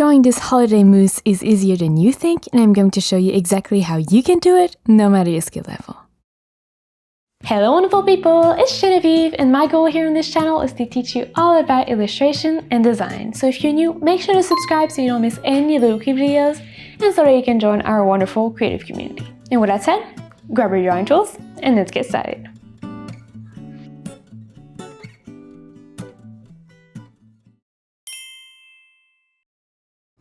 drawing this holiday moose is easier than you think, and I'm going to show you exactly how you can do it, no matter your skill level. Hello wonderful people, it's Genevieve, and my goal here on this channel is to teach you all about illustration and design. So if you're new, make sure to subscribe so you don't miss any of the weekly videos, and so that you can join our wonderful creative community. And with that said, grab your drawing tools and let's get started.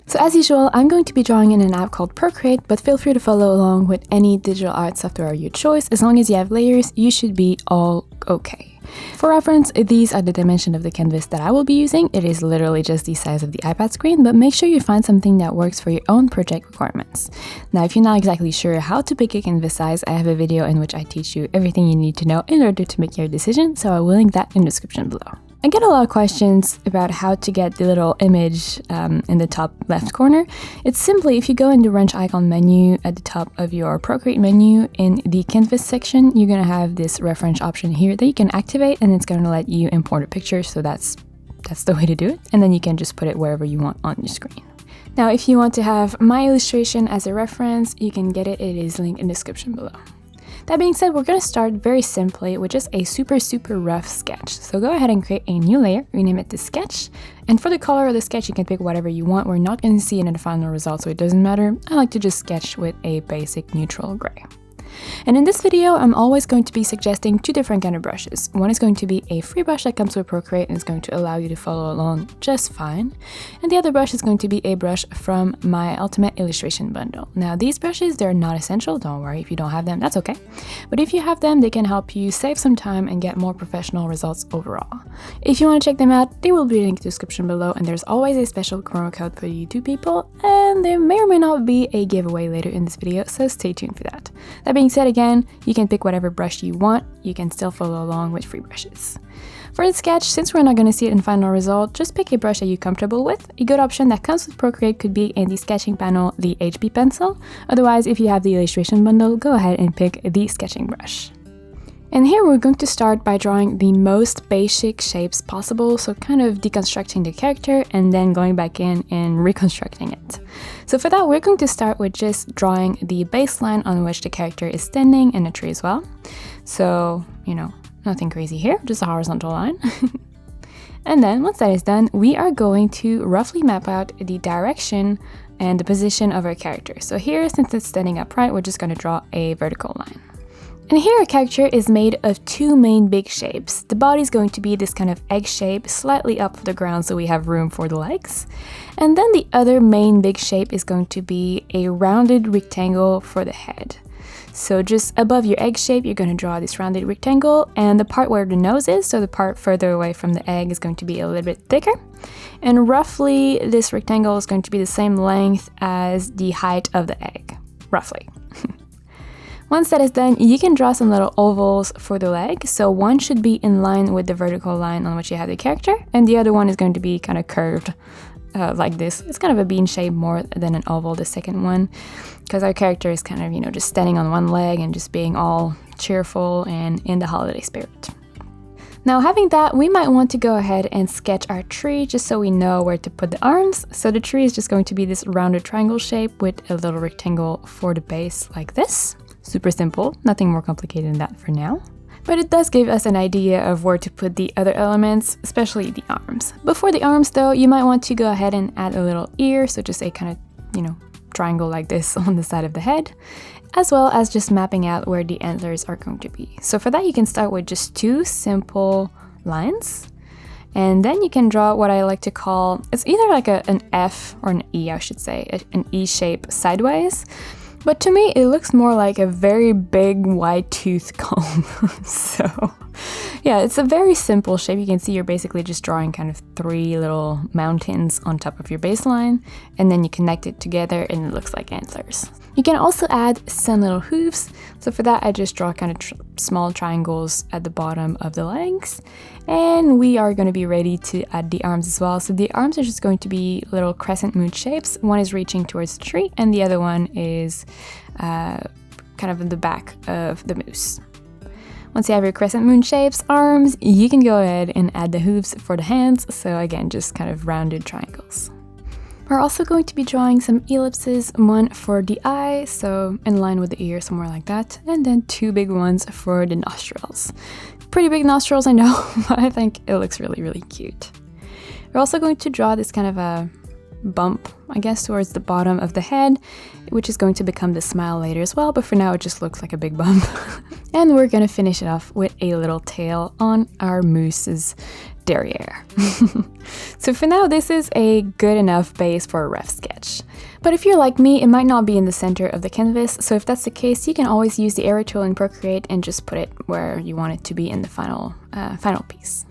So as usual, I'm going to be drawing in an app called Procreate, but feel free to follow along with any digital art software of your choice. As long as you have layers, you should be all okay. For reference, these are the dimensions of the canvas that I will be using. It is literally just the size of the iPad screen, but make sure you find something that works for your own project requirements. Now, if you're not exactly sure how to pick a canvas size, I have a video in which I teach you everything you need to know in order to make your decision, so I will link that in the description below. I get a lot of questions about how to get the little image in the top left corner. It's simply if you go in the wrench icon menu at the top of your Procreate menu in the canvas section, you're going to have this reference option here that you can activate, and it's going to let you import a picture, so that's the way to do it. And then you can just put it wherever you want on your screen. Now, if you want to have my illustration as a reference, you can get it. It is linked in the description below. That being said, we're going to start very simply with just a super rough sketch. So go ahead and create a new layer, rename it to sketch. And for the color of the sketch, you can pick whatever you want. We're not going to see it in the final result, so it doesn't matter. I like to just sketch with a basic neutral gray. And in this video, I'm always going to be suggesting two different kind of brushes. One is going to be a free brush that comes with Procreate and is going to allow you to follow along just fine. And the other brush is going to be a brush from my Ultimate Illustration Bundle. Now, these brushes, they're not essential. Don't worry if you don't have them, that's okay. But if you have them, they can help you save some time and get more professional results overall. If you want to check them out, they will be linked in the description below, and there's always a special promo code for you two people, and there may or may not be a giveaway later in this video, so stay tuned for that. That being said, again, you can pick whatever brush you want. You can still follow along with free brushes. For the sketch, since we're not going to see it in the final result, just pick a brush that you're comfortable with. A good option that comes with Procreate could be in the sketching panel, the HB pencil. Otherwise, if you have the illustration bundle, go ahead and pick the sketching brush. And here we're going to start by drawing the most basic shapes possible, so kind of deconstructing the character and then going back in and reconstructing it. So for that, we're going to start with just drawing the baseline on which the character is standing and the tree as well. So, you know, nothing crazy here, just a horizontal line. And then once that is done, we are going to roughly map out the direction and the position of our character. So here, since it's standing upright, we're just going to draw a vertical line. And here our character is made of two main big shapes. The body is going to be this kind of egg shape, slightly up from the ground so we have room for the legs. And then the other main big shape is going to be a rounded rectangle for the head. So just above your egg shape, you're going to draw this rounded rectangle, and the part where the nose is, so the part further away from the egg, is going to be a little bit thicker. And roughly this rectangle is going to be the same length as the height of the egg, roughly. Once that is done, you can draw some little ovals for the leg. So one should be in line with the vertical line on which you have the character, and the other one is going to be kind of curved like this. It's kind of a bean shape more than an oval, the second one, because our character is kind of, you know, just standing on one leg and just being all cheerful and in the holiday spirit. Now, having that, we might want to go ahead and sketch our tree just so we know where to put the arms. So the tree is just going to be this rounded triangle shape with a little rectangle for the base like this. Super simple, nothing more complicated than that for now. But it does give us an idea of where to put the other elements, especially the arms. Before the arms though, you might want to go ahead and add a little ear, so just a kind of, you know, triangle like this on the side of the head, as well as just mapping out where the antlers are going to be. So for that, you can start with just two simple lines. And then you can draw what I like to call, it's either like an F or an E, I should say, an E shape sideways. But to me, it looks more like a very big wide tooth comb. So yeah, it's a very simple shape. You can see you're basically just drawing kind of three little mountains on top of your baseline, and then you connect it together and it looks like antlers. You can also add some little hooves. So for that, I just draw kind of small triangles at the bottom of the legs. And we are going to be ready to add the arms as well. So the arms are just going to be little crescent moon shapes. One is reaching towards the tree and the other one is kind of in the back of the moose. Once you have your crescent moon shapes, arms, you can go ahead and add the hooves for the hands. So again, just kind of rounded triangles. We're also going to be drawing some ellipses, one for the eye, so in line with the ear, somewhere like that, and then 2 big ones for the nostrils. Pretty big nostrils, I know, but I think it looks really, really cute. We're also going to draw this kind of a bump, I guess, towards the bottom of the head, which is going to become the smile later as well, but for now it just looks like a big bump. And we're gonna finish it off with a little tail on our moose's derriere. So for now, this is a good enough base for a rough sketch. But if you're like me, it might not be in the center of the canvas, so if that's the case, you can always use the arrow tool in Procreate and just put it where you want it to be in the final piece.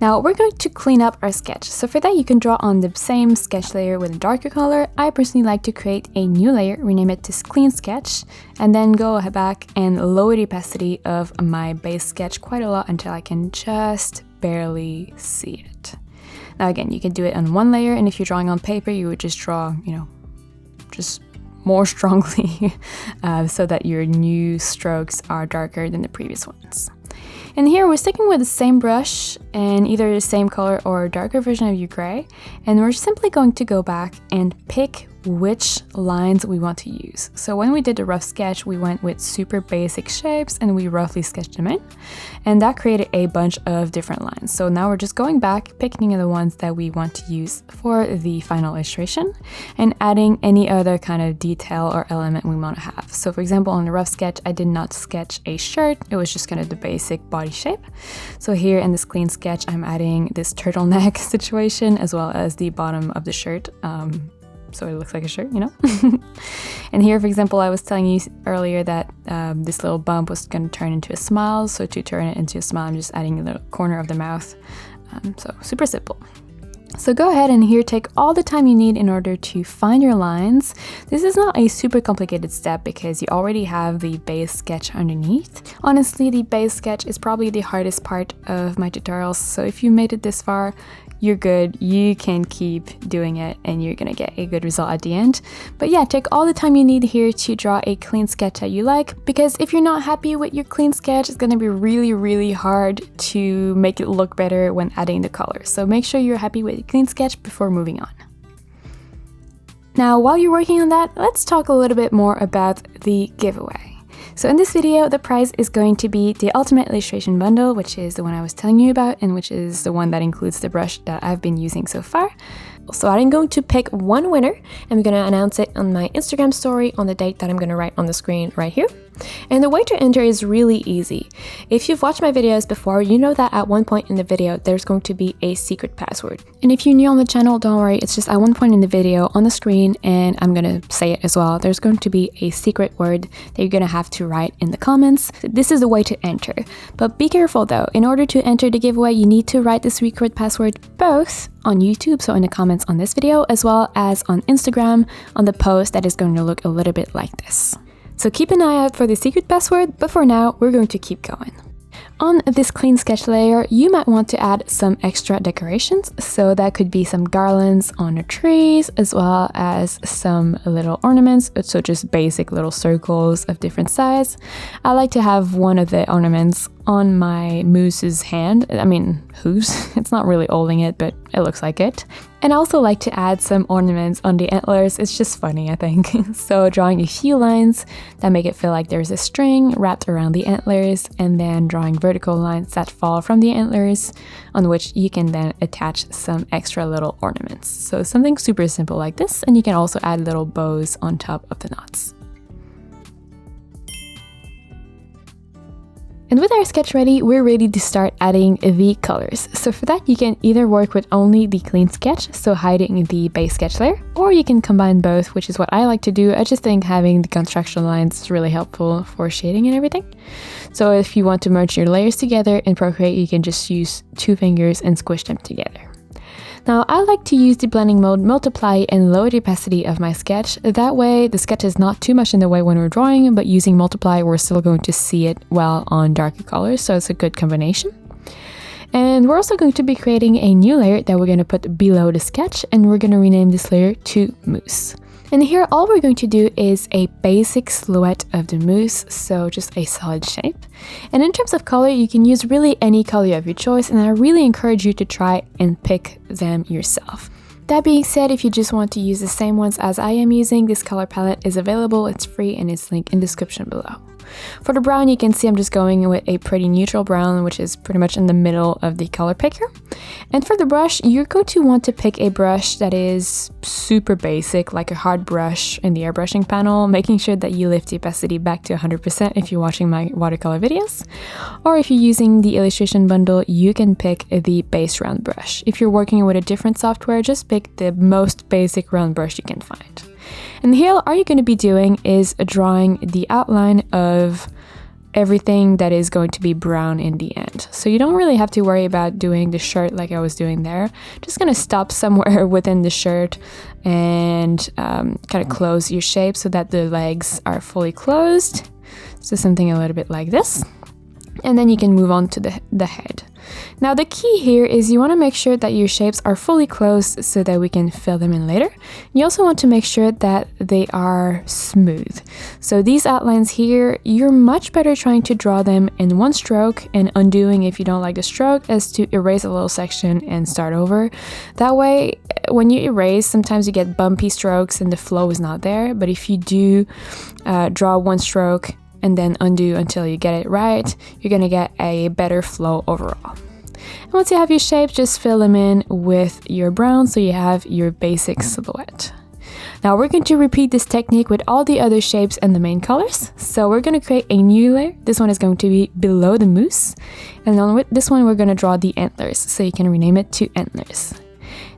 Now we're going to clean up our sketch, so for that you can draw on the same sketch layer with a darker color. I personally like to create a new layer, rename it to Clean Sketch, and then go back and lower the opacity of my base sketch quite a lot until I can just barely see it. Now again, you can do it on one layer, and if you're drawing on paper, you would just draw, just more strongly so that your new strokes are darker than the previous ones. And here we're sticking with the same brush and either the same color or a darker version of your gray, and we're simply going to go back and pick which lines we want to use. So when we did the rough sketch, we went with super basic shapes and we roughly sketched them in, and that created a bunch of different lines. So now we're just going back, picking the ones that we want to use for the final illustration and adding any other kind of detail or element we want to have. So for example, on the rough sketch, I did not sketch a shirt, it was just kind of the basic body shape. So here in this clean sketch, I'm adding this turtleneck situation as well as the bottom of the shirt. So it looks like a shirt, And here, for example, I was telling you earlier that this little bump was going to turn into a smile. So to turn it into a smile, I'm just adding a little corner of the mouth. So super simple. So go ahead and here take all the time you need in order to find your lines. This is not a super complicated step because you already have the base sketch underneath. Honestly, the base sketch is probably the hardest part of my tutorials. So if you made it this far, you're good, you can keep doing it and you're gonna get a good result at the end. But yeah, take all the time you need here to draw a clean sketch that you like, because if you're not happy with your clean sketch, it's gonna be really, really hard to make it look better when adding the colors. So make sure you're happy with your clean sketch before moving on. Now, while you're working on that, let's talk a little bit more about the giveaway. So in this video, the prize is going to be the Ultimate Illustration Bundle, which is the one I was telling you about, and which is the one that includes the brush that I've been using so far. So I'm going to pick one winner. I'm going to announce it on my Instagram story on the date that I'm going to write on the screen right here. And the way to enter is really easy. If you've watched my videos before, you know that at one point in the video, there's going to be a secret password. And if you're new on the channel, don't worry, it's just at one point in the video on the screen, and I'm going to say it as well. There's going to be a secret word that you're going to have to write in the comments. This is the way to enter. But be careful though, in order to enter the giveaway, you need to write the secret password both on YouTube, so in the comments on this video, as well as on Instagram on the post that is going to look a little bit like this. So keep an eye out for the secret password, but for now, we're going to keep going. On this clean sketch layer, you might want to add some extra decorations. So that could be some garlands on the trees, as well as some little ornaments, so just basic little circles of different size. I like to have one of the ornaments on my moose's hand. I mean, whose? It's not really holding it, but it looks like it. And I also like to add some ornaments on the antlers. It's just funny, I think. So drawing a few lines that make it feel like there's a string wrapped around the antlers, and then drawing vertical lines that fall from the antlers on which you can then attach some extra little ornaments. So something super simple like this, and you can also add little bows on top of the knots. And with our sketch ready, we're ready to start adding the colors. So for that, you can either work with only the clean sketch, so hiding the base sketch layer, or you can combine both, which is what I like to do. I just think having the construction lines is really helpful for shading and everything. So if you want to merge your layers together in Procreate, you can just use 2 fingers and squish them together. Now, I like to use the blending mode, multiply and lower the opacity of my sketch. That way, the sketch is not too much in the way when we're drawing, but using multiply, we're still going to see it well on darker colors, so it's a good combination. And we're also going to be creating a new layer that we're going to put below the sketch, and we're going to rename this layer to Moose. And here, all we're going to do is a basic silhouette of the moose, so just a solid shape. And in terms of color, you can use really any color of your choice, and I really encourage you to try and pick them yourself. That being said, if you just want to use the same ones as I am using, this color palette is available, it's free, and it's linked in the description below. For the brown, you can see I'm just going with a pretty neutral brown, which is pretty much in the middle of the color picker. And for the brush, you're going to want to pick a brush that is super basic, like a hard brush in the airbrushing panel, making sure that you lift the opacity back to 100% if you're watching my watercolor videos. Or if you're using the illustration bundle, you can pick the base round brush. If you're working with a different software, just pick the most basic round brush you can find. And here, all you're going to be doing is drawing the outline of everything that is going to be brown in the end. So you don't really have to worry about doing the shirt like I was doing there. Just going to stop somewhere within the shirt and kind of close your shape so that the legs are fully closed. So something a little bit like this. And then you can move on to the head. Now the key here is you want to make sure that your shapes are fully closed so that we can fill them in later. You also want to make sure that they are smooth. So these outlines here, you're much better trying to draw them in one stroke and undoing if you don't like the stroke as to erase a little section and start over. That way, when you erase, sometimes you get bumpy strokes and the flow is not there. But if you do draw one stroke and then undo until you get it right, you're gonna get a better flow overall. And once you have your shapes, just fill them in with your brown so you have your basic silhouette. Now we're going to repeat this technique with all the other shapes and the main colors. So we're going to create a new layer. This one is going to be below the moose. And then with this one, we're going to draw the antlers. So you can rename it to antlers.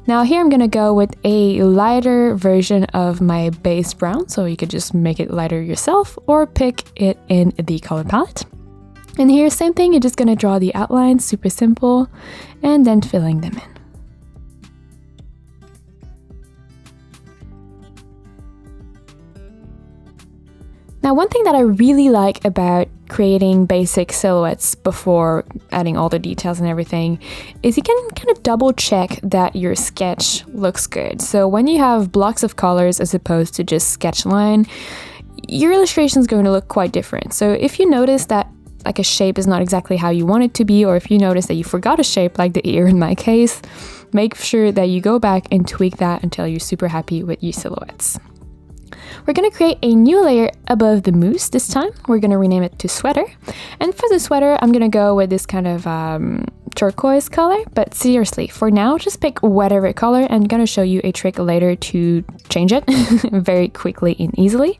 Now here I'm gonna go with a lighter version of my base brown, so you could just make it lighter yourself or pick it in the color palette. And here, same thing, you're just gonna draw the outlines, super simple, and then filling them in. Now, one thing that I really like about creating basic silhouettes before adding all the details and everything is you can kind of double check that your sketch looks good. So when you have blocks of colors as opposed to just sketch line, your illustration is going to look quite different. So if you notice that like a shape is not exactly how you want it to be, or if you notice that you forgot a shape like the ear in my case, make sure that you go back and tweak that until you're super happy with your silhouettes. We're going to create a new layer above the moose this time. We're going to rename it to sweater. And for the sweater, I'm going to go with this kind of turquoise color. But seriously, for now, just pick whatever color. And I'm going to show you a trick later to change it very quickly and easily.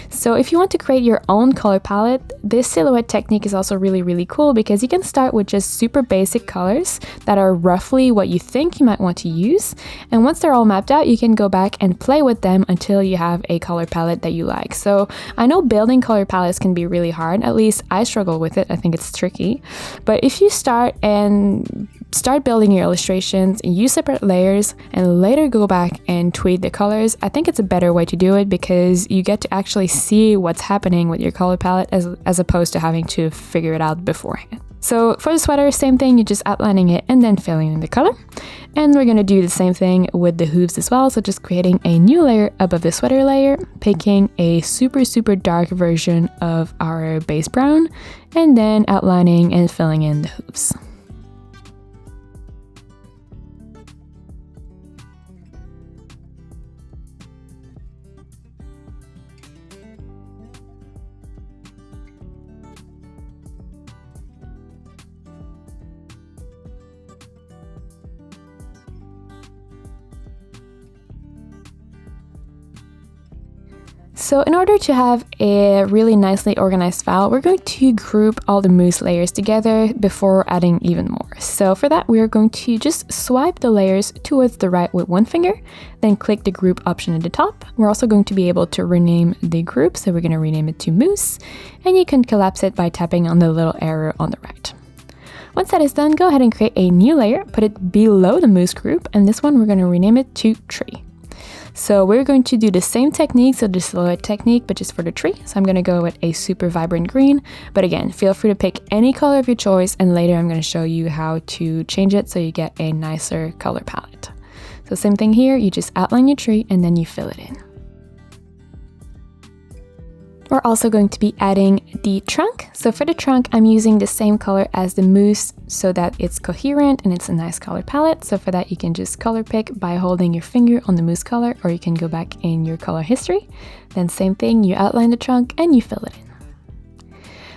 So if you want to create your own color palette, this silhouette technique is also really, really cool because you can start with just super basic colors that are roughly what you think you might want to use. And once they're all mapped out, you can go back and play with them until you have a color palette that you like. So I know building color palettes can be really hard. At least I struggle with it. I think it's tricky. But if you start building your illustrations, use separate layers, and later go back and tweak the colors, I think it's a better way to do it because you get to actually see what's happening with your color palette as opposed to having to figure it out beforehand. So for the sweater, same thing, you're just outlining it and then filling in the color. And we're going to do the same thing with the hooves as well. So just creating a new layer above the sweater layer, picking a super, super dark version of our base brown, and then outlining and filling in the hooves. So in order to have a really nicely organized file, we're going to group all the moose layers together before adding even more. So for that, we are going to just swipe the layers towards the right with one finger, then click the group option at the top. We're also going to be able to rename the group, so we're going to rename it to moose, and you can collapse it by tapping on the little arrow on the right. Once that is done, go ahead and create a new layer, put it below the moose group, and this one we're going to rename it to tree. So we're going to do the same technique, so the silhouette technique, but just for the tree. So I'm going to go with a super vibrant green, but again, feel free to pick any color of your choice, and later I'm going to show you how to change it so you get a nicer color palette. So same thing here, you just outline your tree and then you fill it in. We're also going to be adding the trunk. So for the trunk, I'm using the same color as the mousse so that it's coherent and it's a nice color palette. So for that, you can just color pick by holding your finger on the mousse color, or you can go back in your color history. Then same thing, you outline the trunk and you fill it in.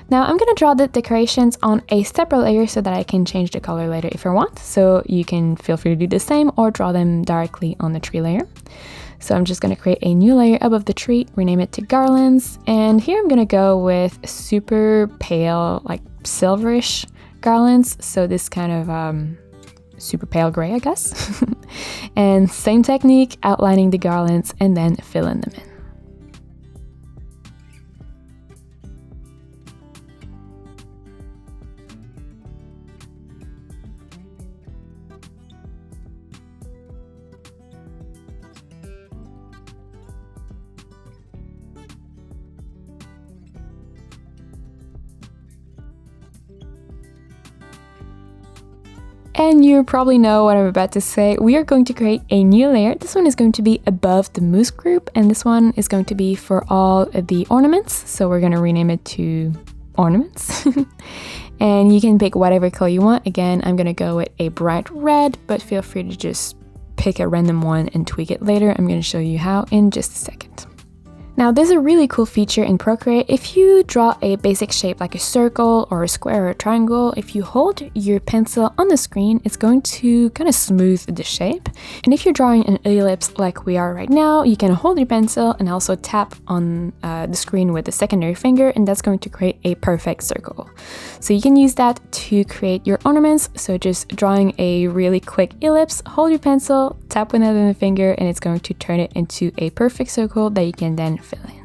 Now I'm going to draw the decorations on a separate layer so that I can change the color later if I want. So you can feel free to do the same or draw them directly on the tree layer. So I'm just going to create a new layer above the tree, rename it to garlands. And here I'm going to go with super pale, like silverish garlands. So this kind of super pale gray, I guess. And same technique, outlining the garlands and then filling them in. And you probably know what I'm about to say. We are going to create a new layer. This one is going to be above the mousse group, and this one is going to be for all the ornaments. So we're going to rename it to ornaments. And you can pick whatever color you want. Again, I'm going to go with a bright red, but feel free to just pick a random one and tweak it later. I'm going to show you how in just a second. Now, there's a really cool feature in Procreate. If you draw a basic shape like a circle or a square or a triangle, if you hold your pencil on the screen, it's going to kind of smooth the shape. And if you're drawing an ellipse like we are right now, you can hold your pencil and also tap on the screen with the secondary finger, and that's going to create a perfect circle. So you can use that to create your ornaments. So just drawing a really quick ellipse, hold your pencil, tap with another finger, and it's going to turn it into a perfect circle that you can then fill in.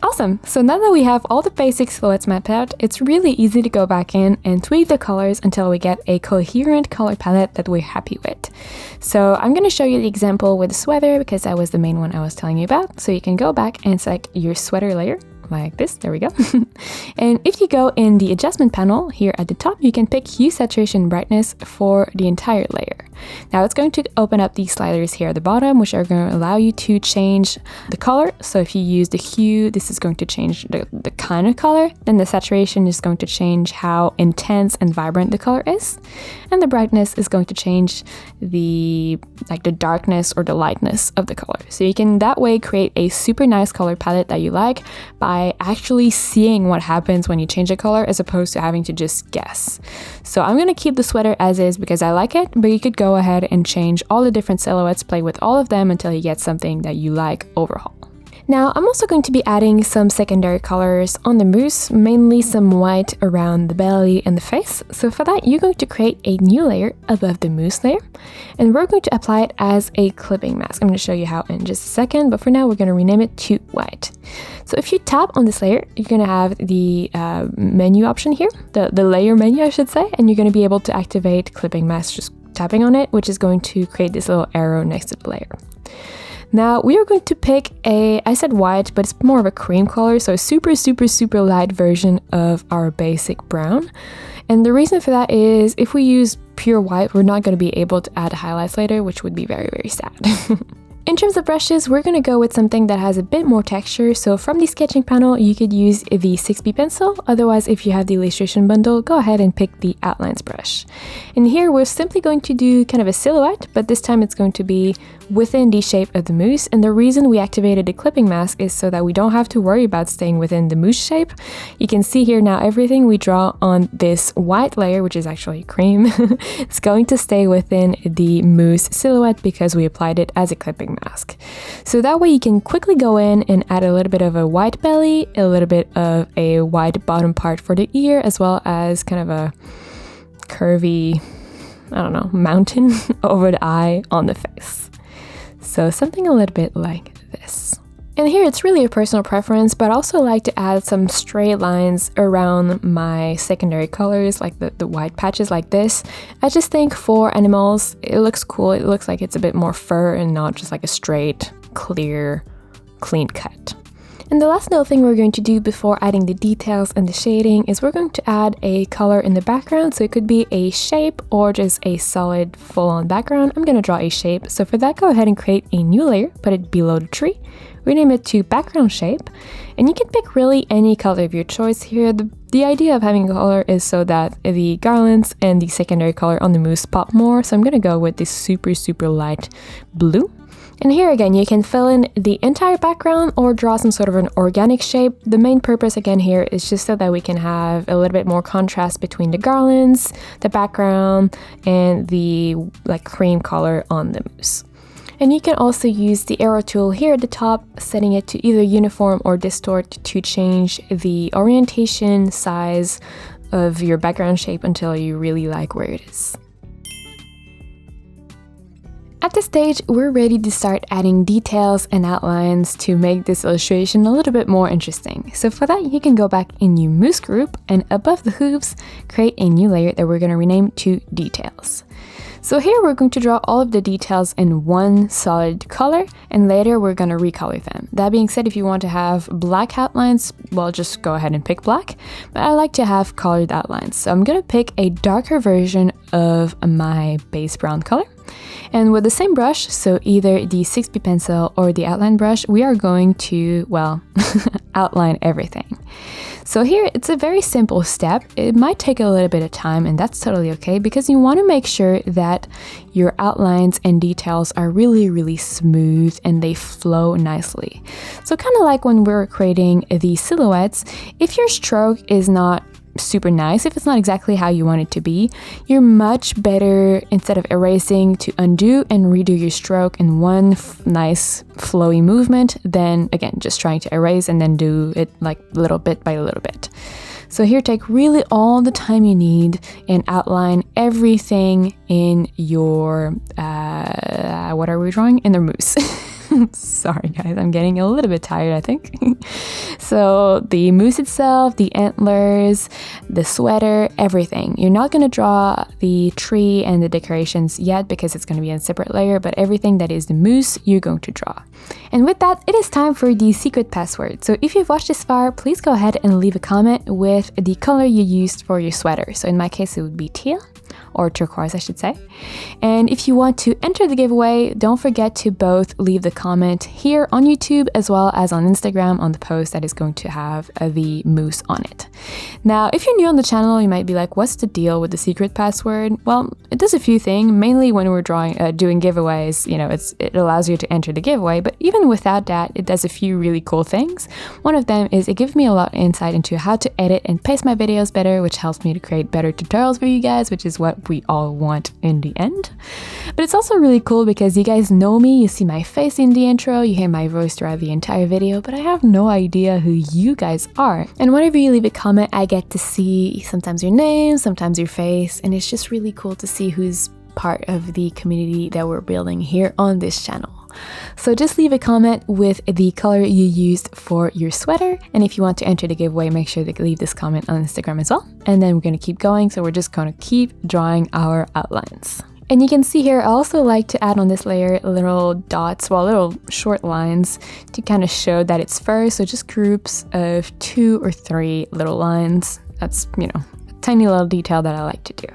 Awesome! So now that we have all the basic silhouettes mapped out, it's really easy to go back in and tweak the colors until we get a coherent color palette that we're happy with. So I'm going to show you the example with the sweater because that was the main one I was telling you about. So you can go back and select your sweater layer, like this, there we go. And if you go in the adjustment panel here at the top, you can pick hue, saturation, brightness for the entire layer. Now it's going to open up these sliders here at the bottom, which are going to allow you to change the color. So if you use the hue, this is going to change the kind of color. Then the saturation is going to change how intense and vibrant the color is. And the brightness is going to change the darkness or the lightness of the color. So you can that way create a super nice color palette that you like by actually seeing what happens when you change a color as opposed to having to just guess. So I'm going to keep the sweater as is because I like it, but you could go ahead and change all the different silhouettes, play with all of them until you get something that you like overall. Now, I'm also going to be adding some secondary colors on the mousse, mainly some white around the belly and the face. So for that, you're going to create a new layer above the mousse layer, and we're going to apply it as a clipping mask. I'm going to show you how in just a second, but for now, we're going to rename it to white. So if you tap on this layer, you're going to have the menu option here, the layer menu, I should say, and you're going to be able to activate clipping mask just tapping on it, which is going to create this little arrow next to the layer. Now we are going to pick I said white, but it's more of a cream color, so a super, super, super light version of our basic brown. And the reason for that is if we use pure white, we're not going to be able to add highlights later, which would be very, very sad. In terms of brushes, we're going to go with something that has a bit more texture. So from the sketching panel, you could use the 6B pencil. Otherwise, if you have the illustration bundle, go ahead and pick the outlines brush. And here we're simply going to do kind of a silhouette, but this time it's going to be within the shape of the mousse. And the reason we activated the clipping mask is so that we don't have to worry about staying within the mousse shape. You can see here now everything we draw on this white layer, which is actually cream, it's going to stay within the mousse silhouette because we applied it as a clipping mask. So that way you can quickly go in and add a little bit of a white belly, a little bit of a white bottom part for the ear, as well as kind of a curvy, I don't know, mountain over the eye on the face. So something a little bit like this. And here it's really a personal preference, but I also like to add some straight lines around my secondary colors, like the white patches like this. I just think for animals, it looks cool. It looks like it's a bit more fur and not just like a straight, clear, clean cut. And the last little thing we're going to do before adding the details and the shading is we're going to add a color in the background. So it could be a shape or just a solid full-on background. I'm going to draw a shape. So for that, go ahead and create a new layer, put it below the tree, rename it to background shape, and you can pick really any color of your choice here. The idea of having a color is so that the garlands and the secondary color on the mousse pop more. So I'm going to go with this super light blue. And here again, you can fill in the entire background or draw some sort of an organic shape. The main purpose again here is just so that we can have a little bit more contrast between the garlands, the background, and the like cream color on the mousse. And you can also use the arrow tool here at the top, setting it to either uniform or distort to change the orientation, size of your background shape until you really like where it is. At this stage, we're ready to start adding details and outlines to make this illustration a little bit more interesting. So for that, you can go back in your mousse group and above the hooves, create a new layer that we're going to rename to details. So here we're going to draw all of the details in one solid color, and later we're going to recolor them. That being said, if you want to have black outlines, well, just go ahead and pick black, but I like to have colored outlines. So I'm going to pick a darker version of my base brown color. And with the same brush, so either the 6B pencil or the outline brush, we are going to, well, outline everything. So here, it's a very simple step. It might take a little bit of time, and that's totally okay, because you want to make sure that your outlines and details are really smooth and they flow nicely. So kind of like when we're creating the silhouettes, if your stroke is not super nice, if it's not exactly how you want it to be, you're much better, instead of erasing, to undo and redo your stroke in one nice flowy movement than again just trying to erase and then do it like little bit by little bit. So here, take really all the time you need and outline everything in your what are we drawing? In the mousse. Sorry guys, I'm getting a little bit tired, I think. So the mousse itself, the antlers, the sweater, everything. You're not going to draw the tree and the decorations yet because it's going to be a separate layer, but everything that is the mousse, you're going to draw. And with that, it is time for the secret password. So if you've watched this far, please go ahead and leave a comment with the color you used for your sweater. So in my case, it would be teal, or turquoise, I should say. And if you want to enter the giveaway, don't forget to both leave the comment here on YouTube as well as on Instagram on the post that is going to have the mousse on it. Now, if you're new on the channel, you might be like, what's the deal with the secret password? Well, it does a few things. Mainly when we're doing giveaways, you know, it allows you to enter the giveaway, but even without that, it does a few really cool things. One of them is it gives me a lot of insight into how to edit and pace my videos better, which helps me to create better tutorials for you guys, which is what we all want in the end. But it's also really cool because you guys know me, you see my face in the intro, you hear my voice throughout the entire video, but I have no idea who you guys are. And whenever you leave a comment, I get to see sometimes your name, sometimes your face, and it's just really cool to see who's part of the community that we're building here on this channel. So just leave a comment with the color you used for your sweater, and if you want to enter the giveaway, make sure to leave this comment on Instagram as well. And then we're going to keep going, so we're just going to keep drawing our outlines. And you can see here, I also like to add on this layer little dots, well, little short lines to kind of show that it's fur. So just groups of 2 or 3 little lines. That's, you know, a tiny little detail that I like to do.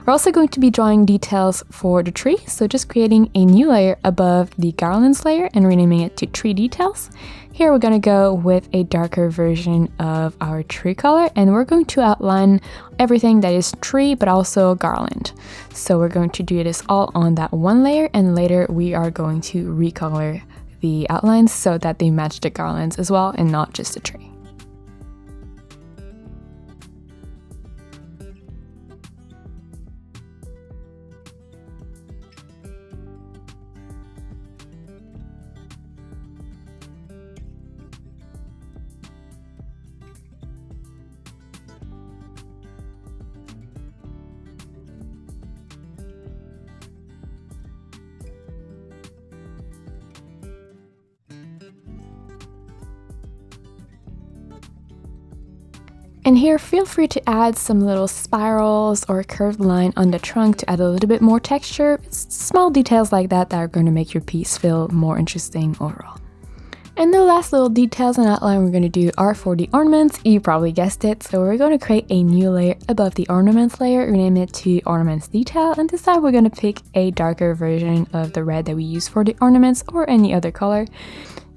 We're also going to be drawing details for the tree, so just creating a new layer above the garlands layer and renaming it to tree details. Here we're going to go with a darker version of our tree color, and we're going to outline everything that is tree but also garland. So we're going to do this all on that one layer, and later we are going to recolor the outlines so that they match the garlands as well and not just the tree. And here, feel free to add some little spirals or a curved line on the trunk to add a little bit more texture. It's small details like that that are going to make your piece feel more interesting overall. And the last little details and outline we're going to do are for the ornaments. You probably guessed it. So we're going to create a new layer above the ornaments layer, rename it to ornaments detail. And this time we're going to pick a darker version of the red that we use for the ornaments or any other color.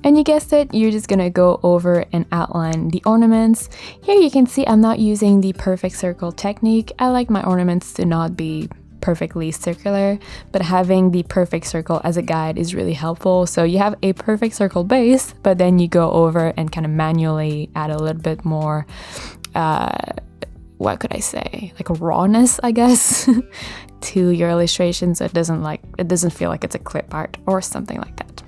And you guessed it, you're just gonna go over and outline the ornaments. Here you can see I'm not using the perfect circle technique. I like my ornaments to not be perfectly circular, but having the perfect circle as a guide is really helpful. So you have a perfect circle base, but then you go over and kind of manually add a little bit more, what could I say, like rawness, I guess, to your illustration, so it doesn't feel like it's a clip art or something like that.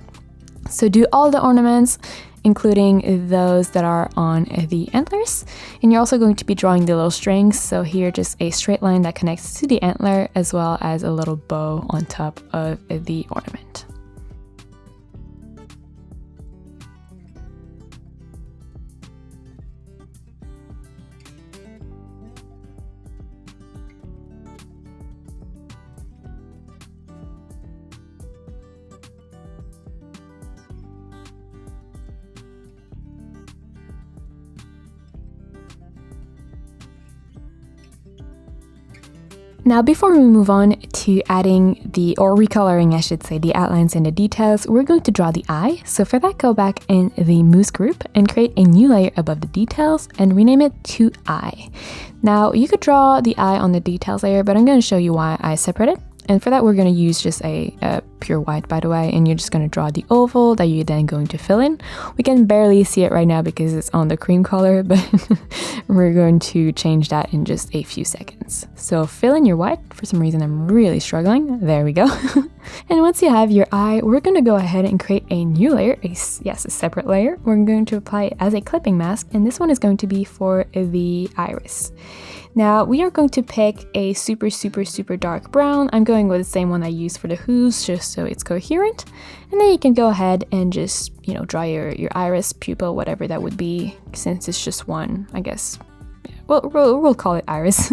So do all the ornaments, including those that are on the antlers. And you're also going to be drawing the little strings. So here, just a straight line that connects to the antler, as well as a little bow on top of the ornament. Now, before we move on to adding or recoloring, I should say, the outlines and the details, we're going to draw the eye. So for that, go back in the mousse group and create a new layer above the details and rename it to eye. Now, you could draw the eye on the details layer, but I'm going to show you why I separate it. And for that, we're going to use just a pure white, by the way, and you're just going to draw the oval that you're then going to fill in. We can barely see it right now because it's on the cream color, but we're going to change that in just a few seconds. So fill in your white. For some reason, I'm really struggling. There we go. And once you have your eye, we're going to go ahead and create a new layer, a separate layer. We're going to apply it as a clipping mask, and this one is going to be for the iris. Now, we are going to pick a super dark brown. I'm going with the same one I used for the hooves, just so it's coherent. And then you can go ahead and just, draw your iris, pupil, whatever that would be, since it's just one, I guess. Well, we'll call it iris.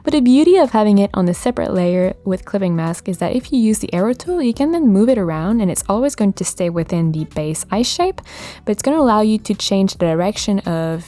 But the beauty of having it on a separate layer with clipping mask is that if you use the arrow tool, you can then move it around and it's always going to stay within the base eye shape, but it's going to allow you to change the direction of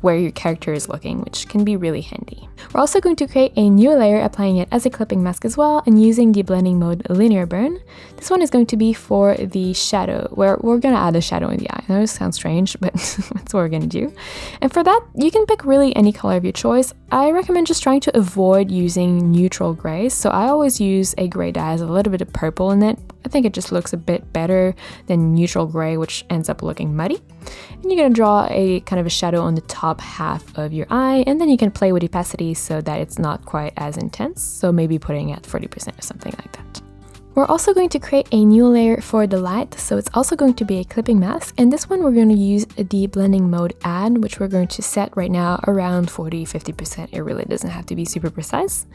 where your character is looking, which can be really handy. We're also going to create a new layer, applying it as a clipping mask as well, and using the blending mode linear burn. This one is going to be for the shadow, where we're going to add a shadow in the eye. I know it sounds strange, but that's what we're going to do. And for that, you can pick really any color of your choice. I recommend just trying to avoid using neutral grays. So I always use a gray that has a little bit of purple in it. I think it just looks a bit better than neutral gray, which ends up looking muddy. And you're going to draw a kind of a shadow on the top half of your eye, and then you can play with opacity so that it's not quite as intense. So maybe putting it at 40% or something like that. We're also going to create a new layer for the light, so it's also going to be a clipping mask, and this one we're going to use the blending mode add, which we're going to set right now around 40-50%. It really doesn't have to be super precise.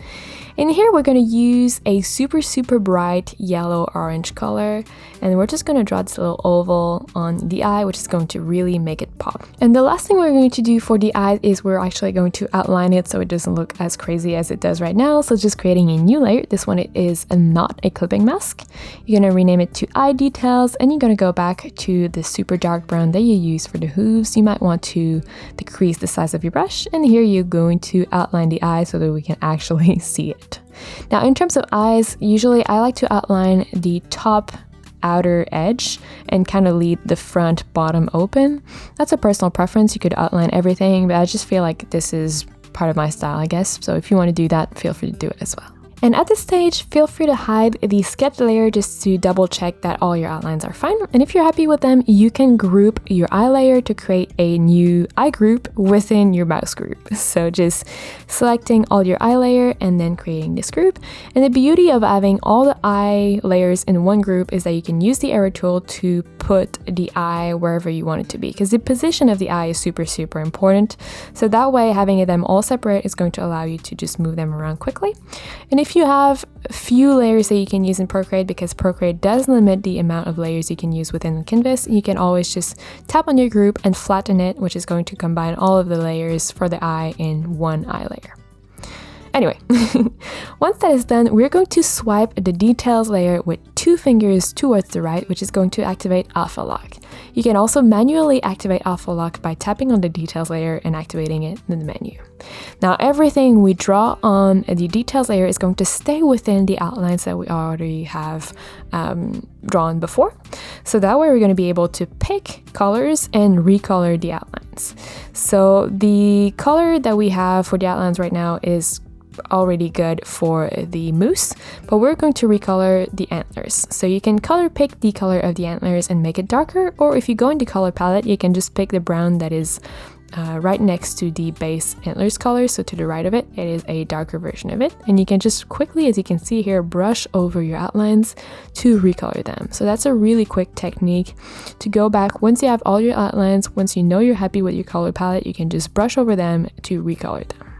And here we're going to use a super bright yellow orange color, and we're just going to draw this little oval on the eye, which is going to really make it pop. And the last thing we're going to do for the eye is we're actually going to outline it so it doesn't look as crazy as it does right now. So just creating a new layer. This one is not a clipping mask. You're going to rename it to eye details, and you're going to go back to the super dark brown that you use for the hooves. You might want to decrease the size of your brush, and here you're going to outline the eye so that we can actually see it. Now, in terms of eyes, usually I like to outline the top outer edge and kind of leave the front bottom open. That's a personal preference. You could outline everything, but I just feel like this is part of my style, I guess. So if you want to do that, feel free to do it as well. And at this stage, feel free to hide the sketch layer just to double check that all your outlines are fine. And if you're happy with them, you can group your eye layer to create a new eye group within your mouse group. So just selecting all your eye layer and then creating this group. And the beauty of having all the eye layers in one group is that you can use the arrow tool to put the eye wherever you want it to be, because the position of the eye is super important. So that way, having them all separate is going to allow you to just move them around quickly. And if you have a few layers that you can use in Procreate, because Procreate does limit the amount of layers you can use within the canvas, you can always just tap on your group and flatten it, which is going to combine all of the layers for the eye in one eye layer. Anyway, once that is done, we're going to swipe the details layer with 2 fingers towards the right, which is going to activate alpha lock. You can also manually activate alpha lock by tapping on the details layer and activating it in the menu. Now, everything we draw on the details layer is going to stay within the outlines that we already have drawn before. So that way we're going to be able to pick colors and recolor the outlines. So the color that we have for the outlines right now is already good for the moose, but we're going to recolor the antlers. So you can color pick the color of the antlers and make it darker, or if you go into color palette, you can just pick the brown that is right next to the base antlers color. So to the right of it, it is a darker version of it, and you can just quickly, as you can see here, brush over your outlines to recolor them. So that's a really quick technique to go back. Once you have all your outlines, once you know you're happy with your color palette, you can just brush over them to recolor them.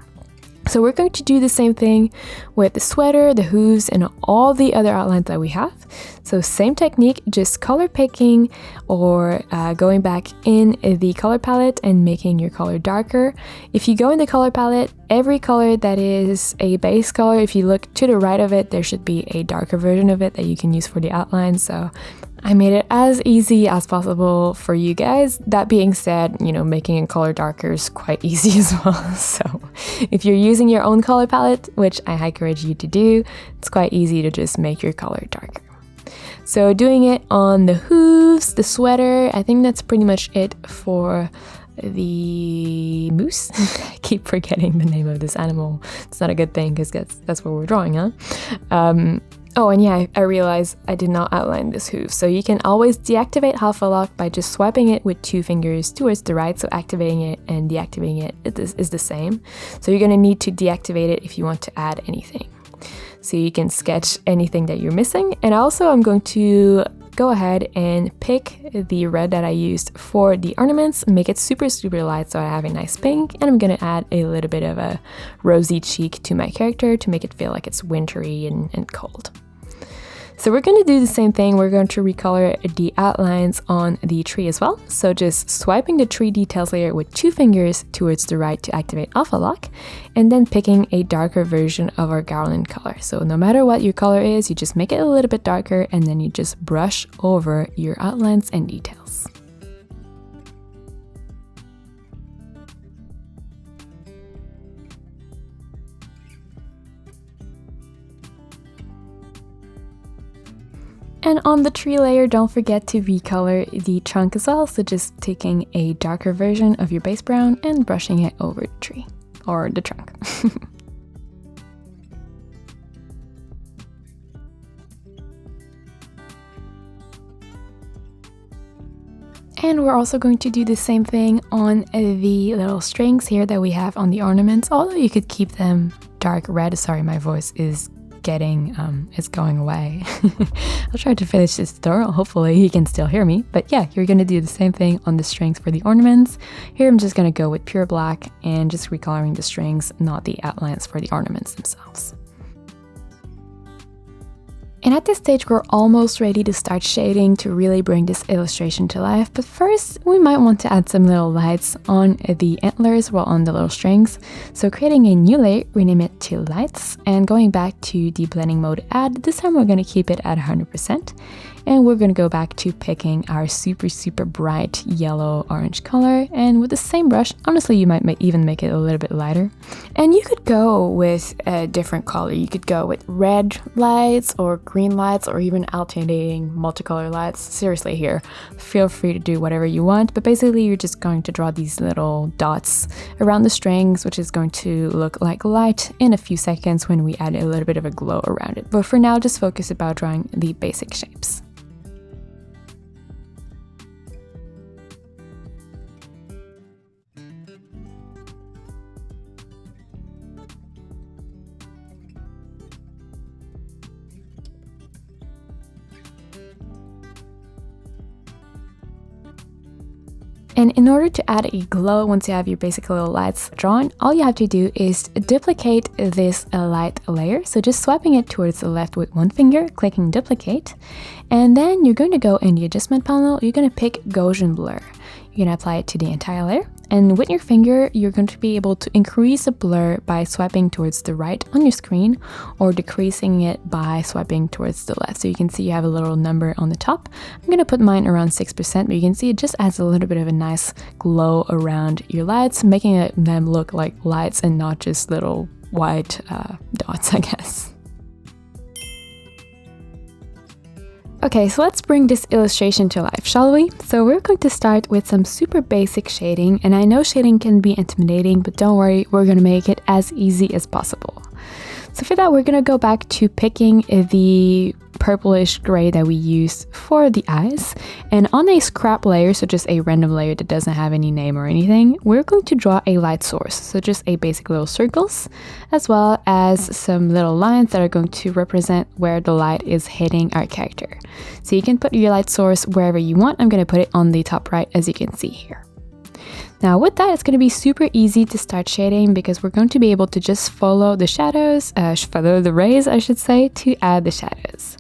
So we're going to do the same thing with the sweater, the hooves, and all the other outlines that we have. So same technique, just color picking or going back in the color palette and making your color darker. If you go in the color palette, every color that is a base color, if you look to the right of it, there should be a darker version of it that you can use for the outline. So I made it as easy as possible for you guys. That being said, making a color darker is quite easy as well. So if you're using your own color palette, which I encourage you to do, it's quite easy to just make your color darker. So doing it on the hooves, the sweater, I think that's pretty much it for the moose. I keep forgetting the name of this animal. It's not a good thing because that's what we're drawing, huh? Oh, and yeah, I realized I did not outline this hoof. So you can always deactivate alpha lock by just swiping it with 2 fingers towards the right. So activating it and deactivating it is the same. So you're going to need to deactivate it if you want to add anything. So you can sketch anything that you're missing. And also I'm going to go ahead and pick the red that I used for the ornaments, make it super light so I have a nice pink, and I'm gonna add a little bit of a rosy cheek to my character to make it feel like it's wintry and cold. So we're going to do the same thing. We're going to recolor the outlines on the tree as well. So just swiping the tree details layer with 2 fingers towards the right to activate alpha lock, and then picking a darker version of our garland color. So no matter what your color is, you just make it a little bit darker and then you just brush over your outlines and details. And on the tree layer, don't forget to recolor the trunk as well. So just taking a darker version of your base brown and brushing it over the tree, or the trunk. And we're also going to do the same thing on the little strings here that we have on the ornaments, although you could keep them dark red. Sorry, my voice is it's going away. I'll try to finish this tutorial. Hopefully you can still hear me. But yeah, you're going to do the same thing on the strings for the ornaments. Here I'm just going to go with pure black and just recoloring the strings, not the outlines for the ornaments themselves. And at this stage, we're almost ready to start shading to really bring this illustration to life. But first, we might want to add some little lights on the antlers, well, on the little strings. So creating a new layer, rename it to lights, and going back to the blending mode add. This time we're going to keep it at 100%. And we're going to go back to picking our super bright yellow orange color, and with the same brush, honestly you might even make it a little bit lighter. And you could go with a different color. You could go with red lights or green lights or even alternating multicolor lights. Seriously here, feel free to do whatever you want, but basically you're just going to draw these little dots around the strings, which is going to look like light in a few seconds when we add a little bit of a glow around it. But for now, just focus about drawing the basic shapes. And in order to add a glow, once you have your basic little lights drawn, all you have to do is duplicate this light layer. So just swiping it towards the left with 1 finger, clicking duplicate, and then you're going to go in the adjustment panel, you're going to pick Gaussian blur. You're going to apply it to the entire layer, And with your finger, you're going to be able to increase the blur by swiping towards the right on your screen or decreasing it by swiping towards the left. So you can see you have a little number on the top. I'm going to put mine around 6%, but you can see it just adds a little bit of a nice glow around your lights, making them look like lights and not just little white dots, I guess. Okay, so let's bring this illustration to life, shall we? So we're going to start with some super basic shading, and I know shading can be intimidating, but don't worry, we're going to make it as easy as possible. So for that, we're going to go back to picking the purplish gray that we used for the eyes, and on a scrap layer, so just a random layer that doesn't have any name or anything, we're going to draw a light source, so just a basic little circles, as well as some little lines that are going to represent where the light is hitting our character. So you can put your light source wherever you want. I'm going to put it on the top right, as you can see here. Now with that, it's going to be super easy to start shading because we're going to be able to just follow the shadows, follow the rays, I should say, to add the shadows.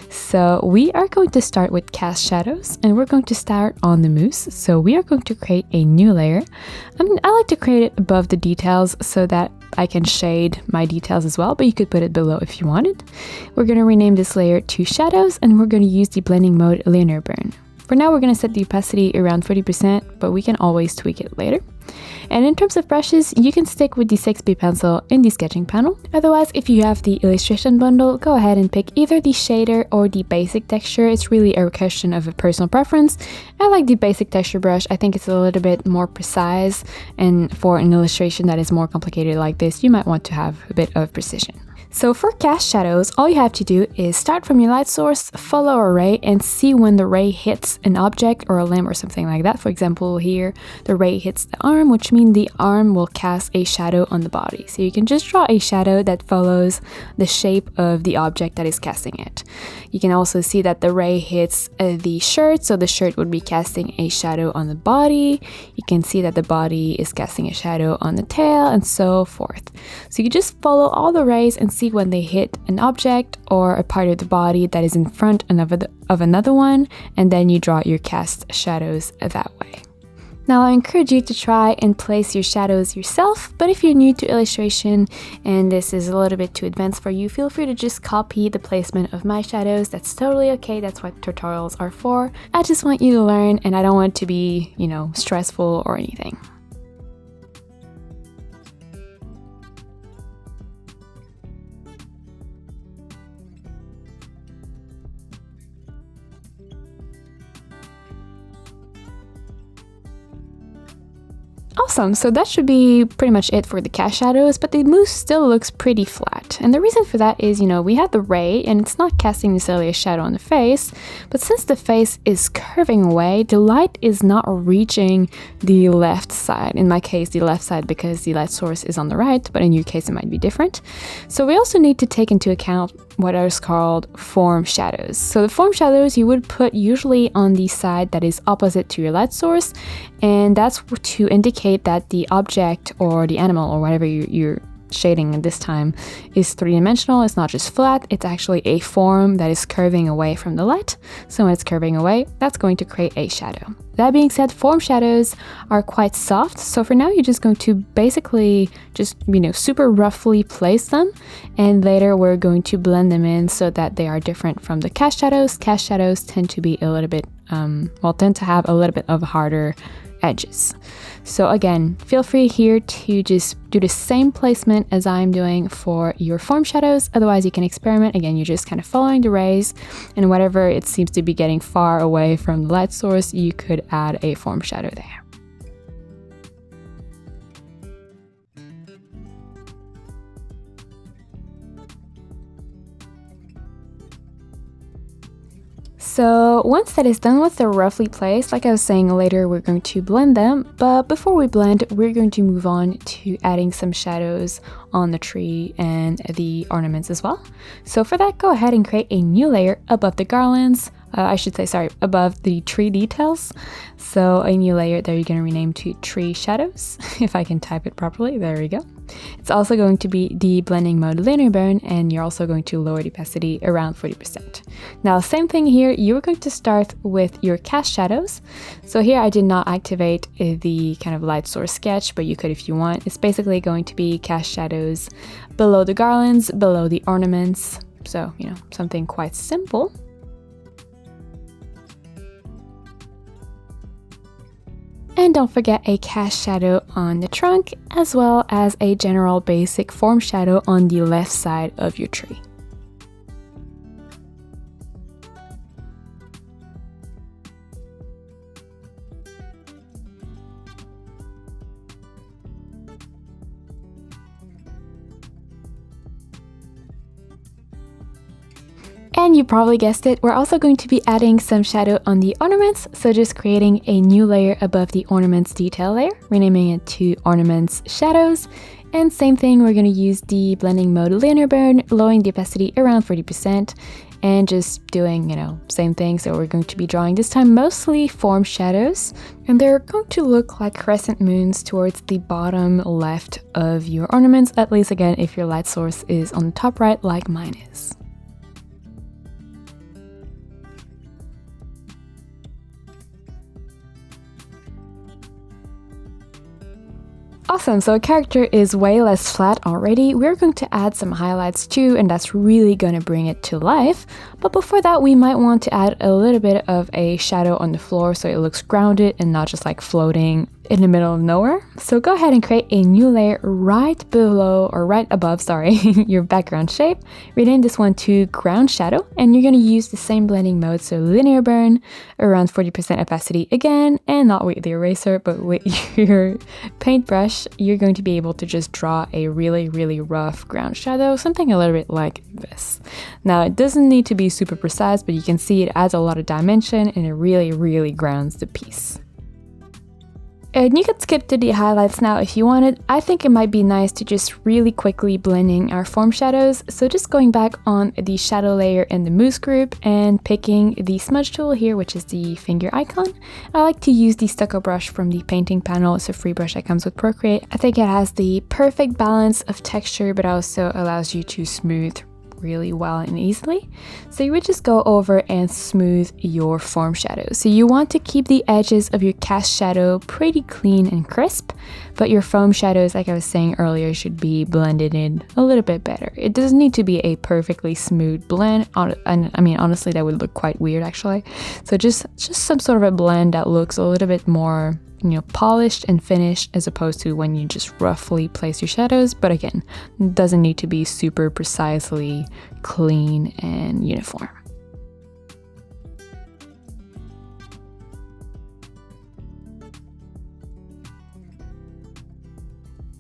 So we are going to start with cast shadows, and we're going to start on the mousse. So we are going to create a new layer. I like to create it above the details so that I can shade my details as well, but you could put it below if you wanted. We're going to rename this layer to shadows, and we're going to use the blending mode linear burn. For now, we're going to set the opacity around 40%, but we can always tweak it later. And in terms of brushes, you can stick with the 6B pencil in the sketching panel. Otherwise, if you have the illustration bundle, go ahead and pick either the shader or the basic texture. It's really a question of a personal preference. I like the basic texture brush. I think it's a little bit more precise, and for an illustration that is more complicated like this, you might want to have a bit of precision. So for cast shadows, all you have to do is start from your light source, follow a ray, and see when the ray hits an object or a limb or something like that. For example, here, the ray hits the arm, which means the arm will cast a shadow on the body. So you can just draw a shadow that follows the shape of the object that is casting it. You can also see that the ray hits the shirt, so the shirt would be casting a shadow on the body. You can see that the body is casting a shadow on the tail, and so forth. So you just follow all the rays and see when they hit an object or a part of the body that is in front of another one, and then you draw your cast shadows that way. Now I encourage you to try and place your shadows yourself, but if you're new to illustration and this is a little bit too advanced for you, feel free to just copy the placement of my shadows. That's totally okay, that's what tutorials are for. I just want you to learn, and I don't want it to be, stressful or anything. Awesome, so that should be pretty much it for the cast shadows, but the mousse still looks pretty flat. And the reason for that is, we have the ray, and it's not casting necessarily a shadow on the face, but since the face is curving away, the light is not reaching the left side. In my case, the left side because the light source is on the right, but in your case it might be different. So we also need to take into account what is called form shadows. So the form shadows you would put usually on the side that is opposite to your light source, and that's to indicate that the object or the animal or whatever you're shading at this time is three-dimensional. It's not just flat, it's actually a form that is curving away from the light. So when it's curving away, that's going to create a shadow. That being said, form shadows are quite soft, so for now you're just going to basically just, super roughly place them, and later we're going to blend them in so that they are different from the cast shadows. Cast shadows tend to be a little bit, tend to have a little bit of harder edges. So again, feel free here to just do the same placement as I'm doing for your form shadows. Otherwise, you can experiment. Again, you're just kind of following the rays, and whatever it seems to be getting far away from the light source, you could add a form shadow there. So once that is done with the roughly placed, like I was saying later, we're going to blend them. But before we blend, we're going to move on to adding some shadows on the tree and the ornaments as well. So for that, go ahead and create a new layer above the garlands. Above the tree details. So a new layer that you're going to rename to tree shadows, if I can type it properly. There we go. It's also going to be the blending mode linear burn, and you're also going to lower the opacity around 40%. Now, same thing here, you're going to start with your cast shadows. So here I did not activate the kind of light source sketch, but you could if you want. It's basically going to be cast shadows below the garlands, below the ornaments. So, you know, something quite simple. And don't forget a cast shadow on the trunk, as well as a general basic form shadow on the left side of your tree. And you probably guessed it, we're also going to be adding some shadow on the ornaments, so just creating a new layer above the ornaments detail layer, renaming it to ornaments shadows. And same thing, we're going to use the blending mode linear burn, lowering the opacity around 40%, and just doing, you know, same thing. So we're going to be drawing this time mostly form shadows, and they're going to look like crescent moons towards the bottom left of your ornaments, at least again if your light source is on the top right like mine is. Awesome, so a character is way less flat already. We're going to add some highlights too, and that's really going to bring it to life. But before that, we might want to add a little bit of a shadow on the floor so it looks grounded and not just like floating in the middle of nowhere. So go ahead and create a new layer right below, or right above, sorry, your background shape. Rename this one to ground shadow, and you're going to use the same blending mode, so linear burn, around 40% opacity again, and not with the eraser, but with your paintbrush. You're going to be able to just draw a really, really rough ground shadow, something a little bit like this. Now, it doesn't need to be super precise, but you can see it adds a lot of dimension and it really, really grounds the piece. And you could skip to the highlights now if you wanted. I think it might be nice to just really quickly blend in our form shadows. So just going back on the shadow layer in the mousse group and picking the smudge tool here, which is the finger icon. I like to use the stucco brush from the painting panel. It's a free brush that comes with Procreate. I think it has the perfect balance of texture, but also allows you to smooth really well and easily. So you would just go over and smooth your form shadow. So you want to keep the edges of your cast shadow pretty clean and crisp, but your foam shadows, like I was saying earlier, should be blended in a little bit better. It doesn't need to be a perfectly smooth blend, and I mean, honestly, that would look quite weird actually. So just some sort of a blend that looks a little bit more, you know, polished and finished, as opposed to when you just roughly place your shadows. But again, it doesn't need to be super precisely clean and uniform.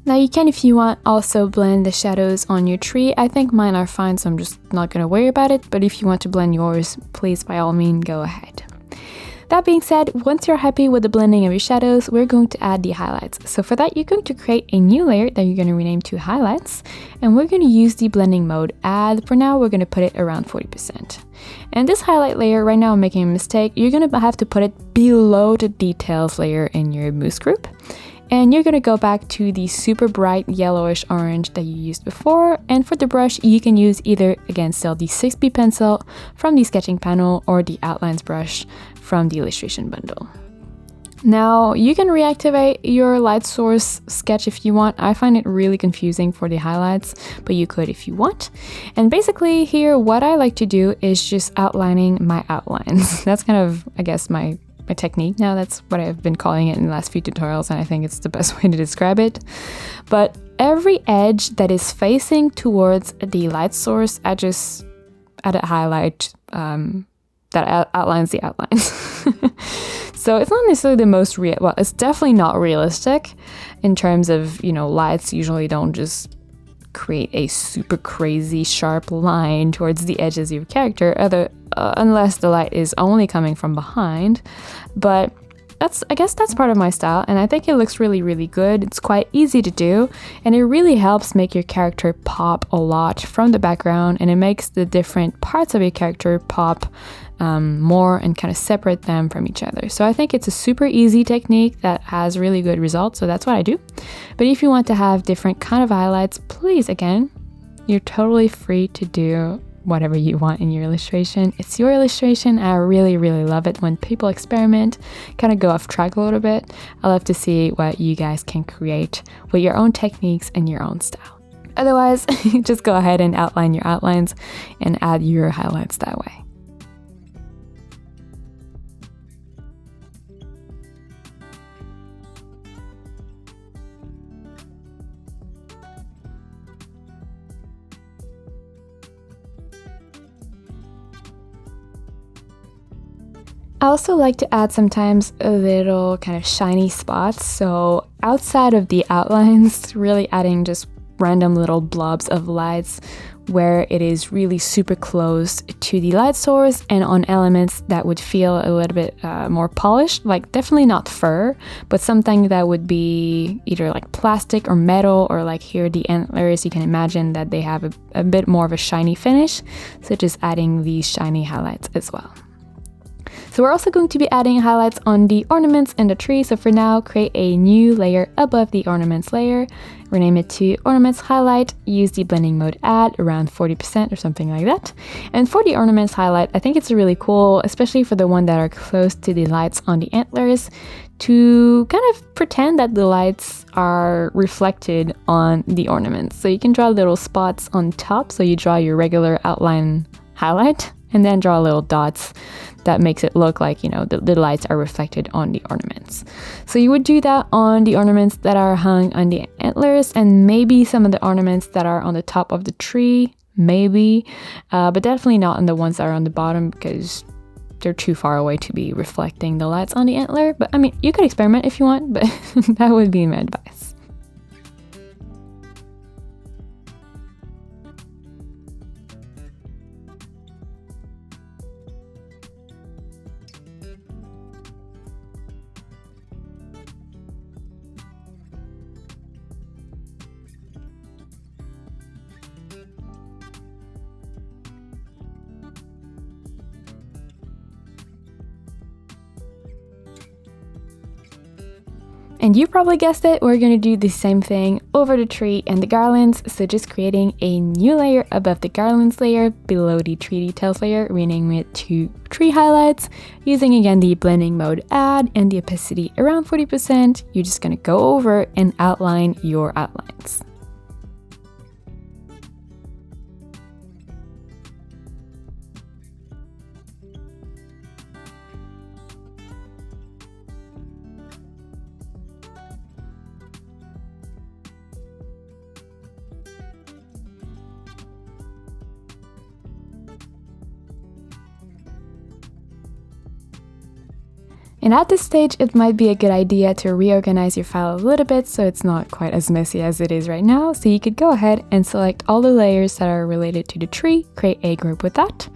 Now you can, if you want, also blend the shadows on your tree. I think mine are fine, so I'm just not going to worry about it. But if you want to blend yours, please by all means go ahead. That being said, once you're happy with the blending of your shadows, we're going to add the highlights. So for that, you're going to create a new layer that you're going to rename to highlights, and we're going to use the blending mode add. For now, we're going to put it around 40%. And this highlight layer, right now I'm making a mistake. You're going to have to put it below the details layer in your mousse group. And you're going to go back to the super bright yellowish orange that you used before. And for the brush, you can use either, again, still the 6B pencil from the sketching panel or the outlines brush from the illustration bundle. Now, you can reactivate your light source sketch if you want. I find it really confusing for the highlights, but you could if you want. And basically here, what I like to do is just outlining my outlines. That's kind of, I guess, my technique now. That's what I've been calling it in the last few tutorials, and I think it's the best way to describe it. But every edge that is facing towards the light source, I just add a highlight that outlines the outlines. So it's not necessarily the most well, it's definitely not realistic in terms of, you know, lights usually don't just create a super crazy sharp line towards the edges of your character, unless the light is only coming from behind. But I guess that's part of my style, and I think it looks really, really good. It's quite easy to do, and it really helps make your character pop a lot from the background, and it makes the different parts of your character pop more and kind of separate them from each other. So I think it's a super easy technique that has really good results, so that's what I do. But if you want to have different kind of highlights, please, again, you're totally free to do whatever you want in your illustration. It's your illustration. I really, really love it when people experiment, kind of go off track a little bit. I love to see what you guys can create with your own techniques and your own style. Otherwise, just go ahead and outline your outlines and add your highlights that way. I also like to add sometimes a little kind of shiny spots, so outside of the outlines, really adding just random little blobs of lights where it is really super close to the light source and on elements that would feel a little bit more polished, like definitely not fur, but something that would be either like plastic or metal, or like here the antlers, you can imagine that they have a bit more of a shiny finish, so just adding these shiny highlights as well. So we're also going to be adding highlights on the ornaments and the tree. So for now, create a new layer above the ornaments layer. Rename it to ornaments highlight. Use the blending mode add around 40% or something like that. And for the ornaments highlight, I think it's really cool, especially for the one that are close to the lights on the antlers, to kind of pretend that the lights are reflected on the ornaments. So you can draw little spots on top. So you draw your regular outline highlight and then draw little dots that makes it look like, you know, the lights are reflected on the ornaments. So you would do that on the ornaments that are hung on the antlers, and maybe some of the ornaments that are on the top of the tree, maybe, but definitely not on the ones that are on the bottom, because they're too far away to be reflecting the lights on the antler. But I mean, you could experiment if you want, but that would be my advice. And you probably guessed it, we're gonna do the same thing over the tree and the garlands. So just creating a new layer above the garlands layer, below the tree details layer, renaming it to tree highlights, using again the blending mode add and the opacity around 40%. You're just gonna go over and outline your outlines. And at this stage, it might be a good idea to reorganize your file a little bit so it's not quite as messy as it is right now. So you could go ahead and select all the layers that are related to the tree, create a group with that.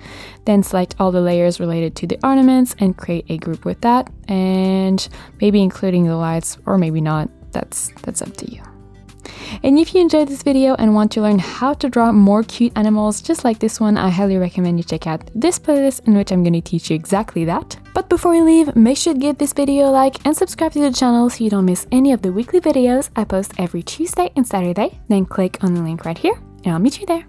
Then select all the layers related to the ornaments and create a group with that. And maybe including the lights, or maybe not. That's up to you. And if you enjoyed this video and want to learn how to draw more cute animals just like this one, I highly recommend you check out this playlist in which I'm going to teach you exactly that. But before we leave, make sure to give this video a like and subscribe to the channel so you don't miss any of the weekly videos I post every Tuesday and Saturday. Then click on the link right here and I'll meet you there.